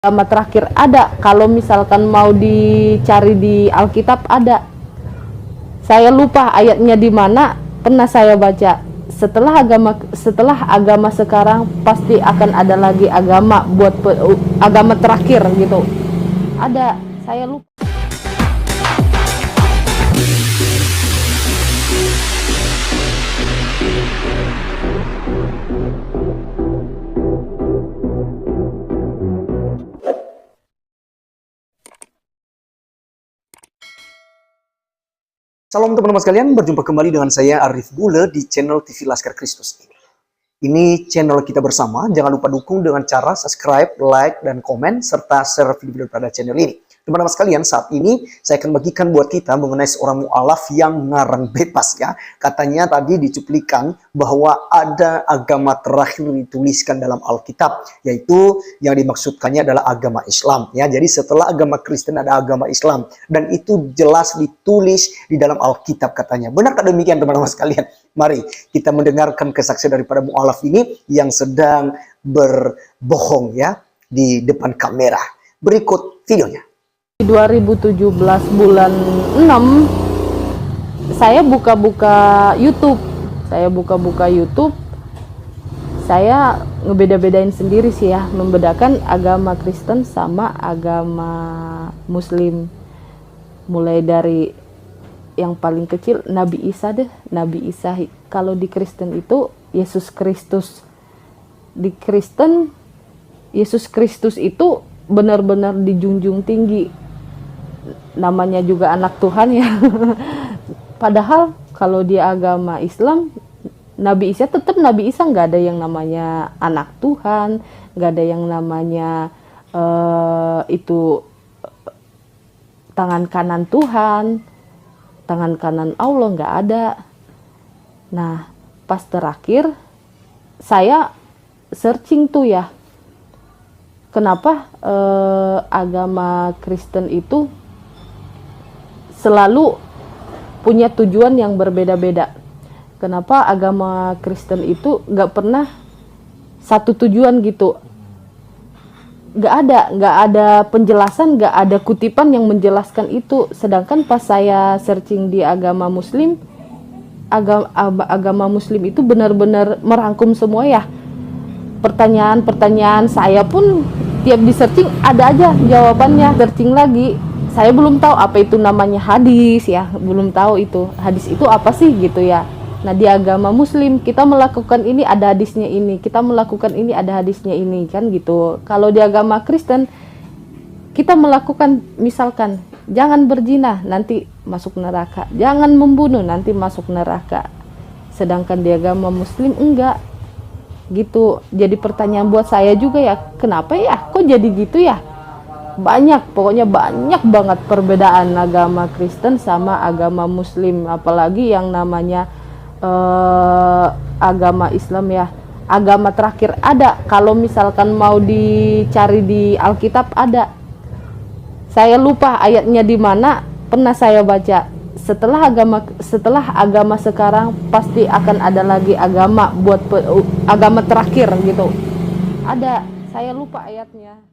Agama terakhir ada, kalau misalkan mau dicari di Alkitab ada. Saya lupa ayatnya di mana, pernah saya baca. Setelah agama sekarang pasti akan ada lagi agama buat agama terakhir gitu. Ada, saya lupa. Salam teman-teman sekalian, berjumpa kembali dengan saya Arif Gule di channel TV Laskar Kristus ini. Ini channel kita bersama, jangan lupa dukung dengan cara subscribe, like, dan komen, serta share video-video pada channel ini. Teman-teman sekalian, saat ini saya akan bagikan buat kita mengenai seorang mu'alaf yang ngarang bebas ya. Katanya tadi dicuplikan bahwa ada agama terakhir dituliskan dalam Alkitab, yaitu yang dimaksudkannya adalah agama Islam ya. Jadi setelah agama Kristen ada agama Islam, dan itu jelas ditulis di dalam Alkitab katanya. Benarkah demikian teman-teman sekalian? Mari kita mendengarkan kesaksian daripada mu'alaf ini yang sedang berbohong ya di depan kamera. Berikut videonya. 2017 bulan 6 saya buka-buka YouTube. Saya ngebeda-bedain sendiri sih ya, membedakan agama Kristen sama agama Muslim. Mulai dari yang paling kecil Nabi Isa deh, Nabi Isa. Kalau di Kristen itu Yesus Kristus. Di Kristen Yesus Kristus itu benar-benar dijunjung tinggi. Namanya juga anak Tuhan ya. Padahal kalau di agama Islam Nabi Isa tetap Nabi Isa, nggak ada yang namanya anak Tuhan, nggak ada yang namanya itu tangan kanan Tuhan, tangan kanan Allah, nggak ada. Nah pas terakhir saya searching tuh ya, kenapa agama Kristen itu selalu punya tujuan yang berbeda-beda. Kenapa agama Kristen itu nggak pernah satu tujuan gitu. Nggak ada penjelasan, nggak ada kutipan yang menjelaskan itu. Sedangkan pas saya searching di agama Muslim, agama Muslim itu benar-benar merangkum semua ya. Pertanyaan-pertanyaan saya pun tiap di searching ada aja jawabannya. Searching lagi, saya belum tahu apa itu namanya hadis ya, belum tahu itu hadis itu apa sih gitu ya. Nah di agama Muslim kita melakukan ini ada hadisnya ini, kita melakukan ini ada hadisnya ini kan gitu. Kalau di agama Kristen kita melakukan misalkan jangan berzina nanti masuk neraka, jangan membunuh nanti masuk neraka. Sedangkan di agama Muslim enggak gitu. Jadi pertanyaan buat saya juga ya, kenapa ya kok jadi gitu ya? Pokoknya banyak banget perbedaan agama Kristen sama agama Muslim, apalagi yang namanya agama Islam ya. Agama terakhir ada, kalau misalkan mau dicari di Alkitab ada. Saya lupa ayatnya di mana, pernah saya baca. Setelah agama sekarang pasti akan ada lagi agama buat agama terakhir gitu. Ada, saya lupa ayatnya.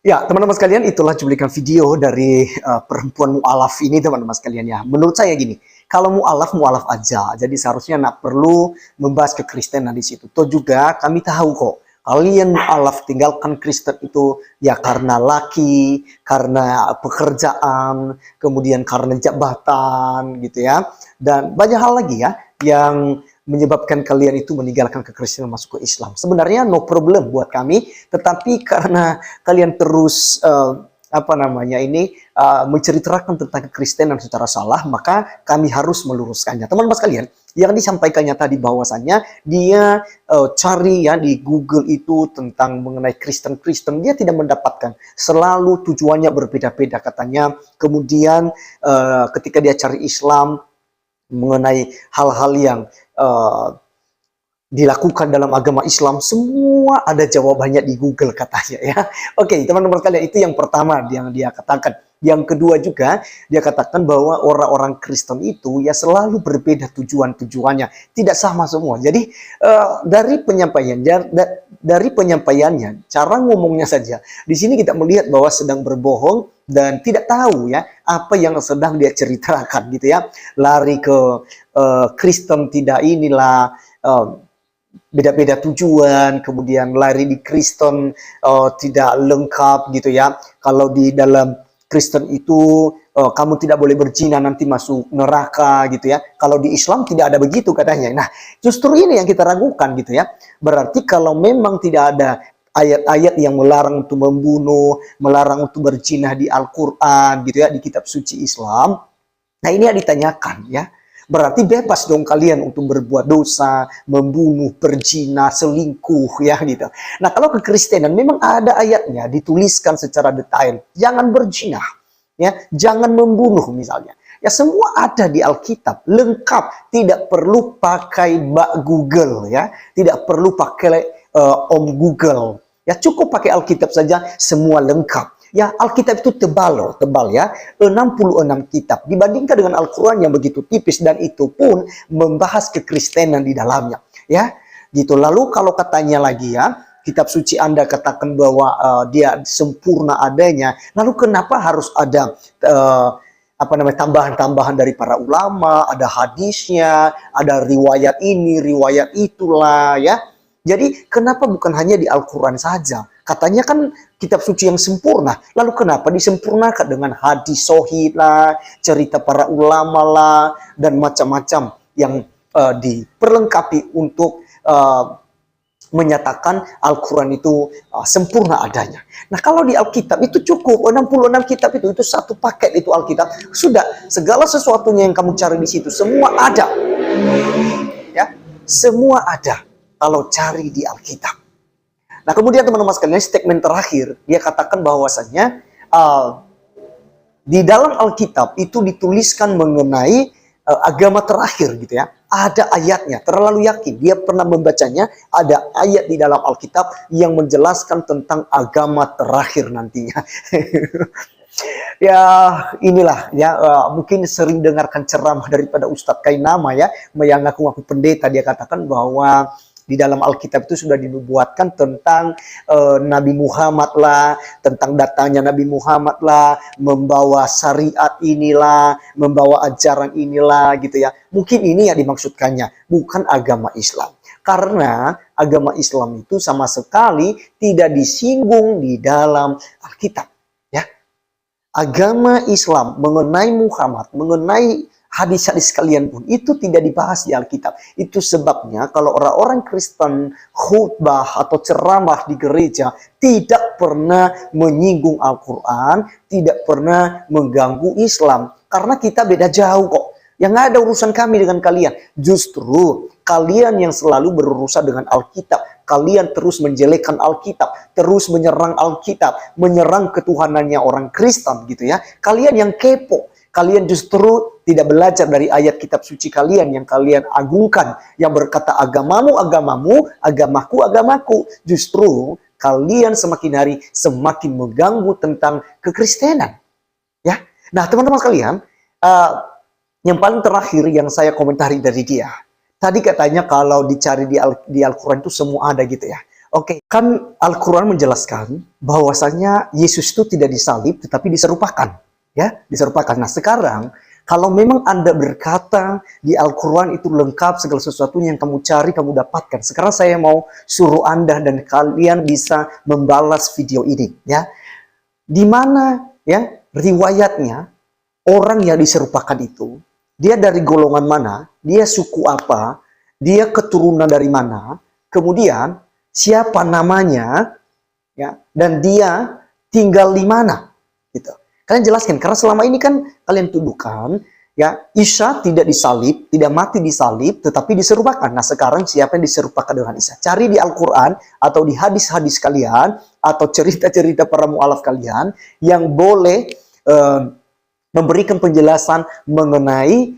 Ya, teman-teman sekalian, itulah cuplikan video dari perempuan mu'alaf ini, teman-teman sekalian ya. Menurut saya gini, kalau mu'alaf aja, jadi seharusnya nggak perlu membahas kekristenan di situ. Toh juga kami tahu kok, kalian mu'alaf tinggalkan Kristen itu ya karena laki, karena pekerjaan, kemudian karena jabatan gitu ya. Dan banyak hal lagi ya yang menyebabkan kalian itu meninggalkan kekristenan masuk ke Islam. Sebenarnya no problem buat kami, tetapi karena kalian terus menceritakan tentang kekristenan secara salah, maka kami harus meluruskannya. Teman-teman sekalian, yang disampaikannya tadi bahwasannya dia cari ya di Google itu tentang mengenai Kristen, dia tidak mendapatkan. Selalu tujuannya berbeda-beda katanya. Kemudian ketika dia cari Islam mengenai hal-hal yang dilakukan dalam agama Islam, semua ada jawabannya di Google katanya ya. Oke, teman-teman sekalian, itu yang pertama yang dia katakan. Yang kedua juga, dia katakan bahwa orang-orang Kristen itu ya selalu berbeda tujuannya, tidak sama semua. Jadi dari penyampaiannya, cara ngomongnya saja, di sini kita melihat bahwa sedang berbohong dan tidak tahu ya apa yang sedang dia ceritakan gitu ya. Lari ke Kristen tidak inilah, beda-beda tujuan, kemudian lari di Kristen tidak lengkap gitu ya. Kalau di dalam Kristen itu kamu tidak boleh berzina, nanti masuk neraka gitu ya. Kalau di Islam tidak ada begitu katanya. Nah, justru ini yang kita ragukan gitu ya. Berarti kalau memang tidak ada ayat-ayat yang melarang untuk membunuh, melarang untuk berzina di Al-Quran gitu ya, di kitab suci Islam. Nah, ini yang ditanyakan ya. Berarti bebas dong kalian untuk berbuat dosa, membunuh, berzina, selingkuh ya gitu. Nah, kalau kekristenan memang ada ayatnya dituliskan secara detail. Jangan berzina, ya, jangan membunuh misalnya. Ya semua ada di Alkitab, lengkap, tidak perlu pakai Mbak Google ya, tidak perlu pakai Om Google. Ya cukup pakai Alkitab saja, semua lengkap. Ya, Alkitab itu tebal ya, 66 kitab. Dibandingkan dengan Al-Quran yang begitu tipis, dan itu pun membahas kekristenan di dalamnya. Ya, gitu. Lalu kalau katanya lagi ya, kitab suci Anda katakan bahwa dia sempurna adanya, lalu kenapa harus ada tambahan-tambahan dari para ulama, ada hadisnya, ada riwayat ini, riwayat itulah ya. Jadi kenapa bukan hanya di Al-Quran saja? Katanya kan kitab suci yang sempurna. Lalu kenapa disempurnakan dengan hadis sahih lah, cerita para ulama lah, dan macam-macam yang diperlengkapi untuk menyatakan Al-Quran itu sempurna adanya. Nah, kalau di Alkitab itu cukup 66 kitab itu satu paket itu Alkitab. Sudah, segala sesuatunya yang kamu cari di situ semua ada. Ya, semua ada kalau cari di Alkitab. Nah, kemudian teman-teman sekalian, statement terakhir, dia katakan bahwasannya di dalam Alkitab itu dituliskan mengenai agama terakhir gitu ya. Ada ayatnya, terlalu yakin. Dia pernah membacanya, ada ayat di dalam Alkitab yang menjelaskan tentang agama terakhir nantinya. Ya, inilah ya, mungkin sering dengarkan ceramah daripada Ustadz Kainama ya, yang ngaku-ngaku pendeta. Dia katakan bahwa di dalam Alkitab itu sudah dinubuatkan tentang Nabi Muhammad lah, tentang datangnya Nabi Muhammad lah, membawa syariat inilah, membawa ajaran inilah gitu ya. Mungkin ini yang dimaksudkannya, bukan agama Islam. Karena agama Islam itu sama sekali tidak disinggung di dalam Alkitab. Ya, agama Islam mengenai Muhammad, mengenai hadis-hadis kalian pun itu tidak dibahas di Alkitab. Itu sebabnya kalau orang-orang Kristen khutbah atau ceramah di gereja tidak pernah menyinggung Al-Quran, tidak pernah mengganggu Islam. Karena kita beda jauh kok. Yang nggak ada urusan kami dengan kalian. Justru kalian yang selalu berurusan dengan Alkitab. Kalian terus menjelekkan Alkitab, terus menyerang Alkitab, menyerang ketuhanannya orang Kristen gitu ya. Kalian yang kepo. Kalian justru tidak belajar dari ayat kitab suci kalian yang kalian agungkan. Yang berkata agamamu, agamamu, agamaku, agamaku. Justru kalian semakin hari semakin mengganggu tentang kekristenan. Ya, nah teman-teman sekalian, yang paling terakhir yang saya komentari dari dia. Tadi katanya kalau dicari di Al-Quran itu semua ada gitu ya. Oke, kan Al-Quran menjelaskan bahwasanya Yesus itu tidak disalib tetapi diserupakan. Ya, diserupakan. Nah sekarang kalau memang Anda berkata di Al-Quran itu lengkap segala sesuatunya yang kamu cari, kamu dapatkan. Sekarang saya mau suruh Anda dan kalian bisa membalas video ini. Ya, di mana ya riwayatnya orang yang diserupakan itu, dia dari golongan mana, dia suku apa, dia keturunan dari mana, kemudian siapa namanya, ya, dan dia tinggal di mana, gitu. Kalian jelaskan, karena selama ini kan kalian tuduhkan, ya, Isa tidak disalib, tidak mati disalib, tetapi diserupakan. Nah sekarang siapa yang diserupakan dengan Isa? Cari di Al-Quran, atau di hadis-hadis kalian, atau cerita-cerita para mu'alaf kalian, yang boleh memberikan penjelasan mengenai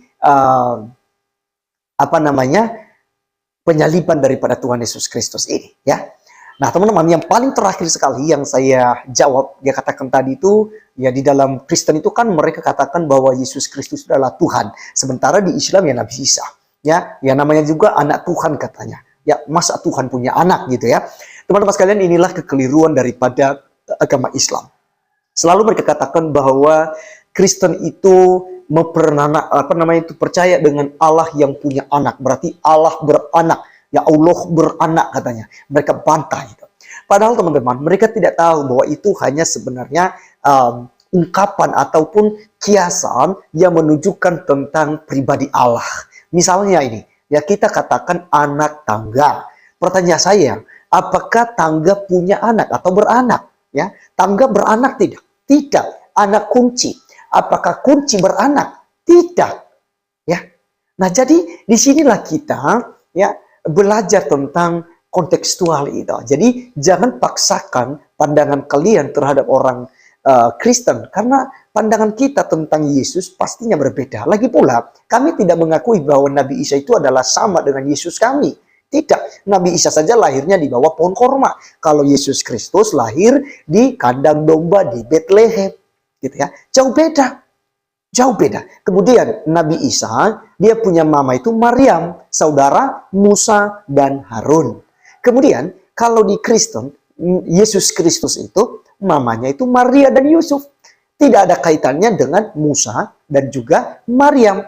penyaliban daripada Tuhan Yesus Kristus ini. Ya, Nah, teman-teman, yang paling terakhir sekali yang saya jawab, dia katakan tadi itu, ya di dalam Kristen itu kan mereka katakan bahwa Yesus Kristus adalah Tuhan. Sementara di Islam ya Nabi Isa. Ya namanya juga anak Tuhan katanya. Ya, masa Tuhan punya anak gitu ya. Teman-teman sekalian, inilah kekeliruan daripada agama Islam. Selalu mereka katakan bahwa Kristen itu percaya dengan Allah yang punya anak. Berarti Allah beranak. Ya Allah beranak katanya. Mereka bantah itu. Padahal teman-teman, mereka tidak tahu bahwa itu hanya sebenarnya ungkapan ataupun kiasan yang menunjukkan tentang pribadi Allah. Misalnya ini, ya kita katakan anak tangga. Pertanyaan saya, apakah tangga punya anak atau beranak? Ya, tangga beranak tidak? Tidak. Anak kunci. Apakah kunci beranak? Tidak. Ya. Nah, jadi disinilah kita ya belajar tentang kontekstual itu. Jadi jangan paksakan pandangan kalian terhadap orang Kristen, karena pandangan kita tentang Yesus pastinya berbeda. Lagi pula, kami tidak mengakui bahwa Nabi Isa itu adalah sama dengan Yesus kami. Tidak, Nabi Isa saja lahirnya di bawah pohon korma. Kalau Yesus Kristus lahir di kandang domba di Bethlehem, gitu ya. Jauh beda. Jauh beda. Kemudian Nabi Isa, dia punya mama itu Maryam, saudara Musa dan Harun. Kemudian kalau di Kristen, Yesus Kristus itu mamanya itu Maria dan Yusuf. Tidak ada kaitannya dengan Musa dan juga Maryam.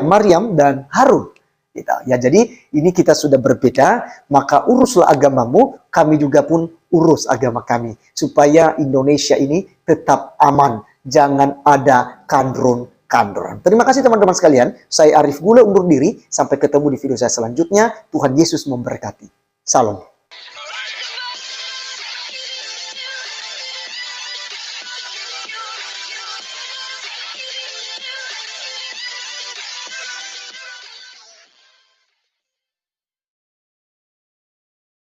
Maryam dan Harun. Gitu. Ya, jadi ini kita sudah berbeda, maka uruslah agamamu, kami juga pun urus agama kami. Supaya Indonesia ini tetap aman. Jangan ada kandron-kandron. Terima kasih teman-teman sekalian. Saya Arif Gula undur diri. Sampai ketemu di video saya selanjutnya. Tuhan Yesus memberkati. Salam.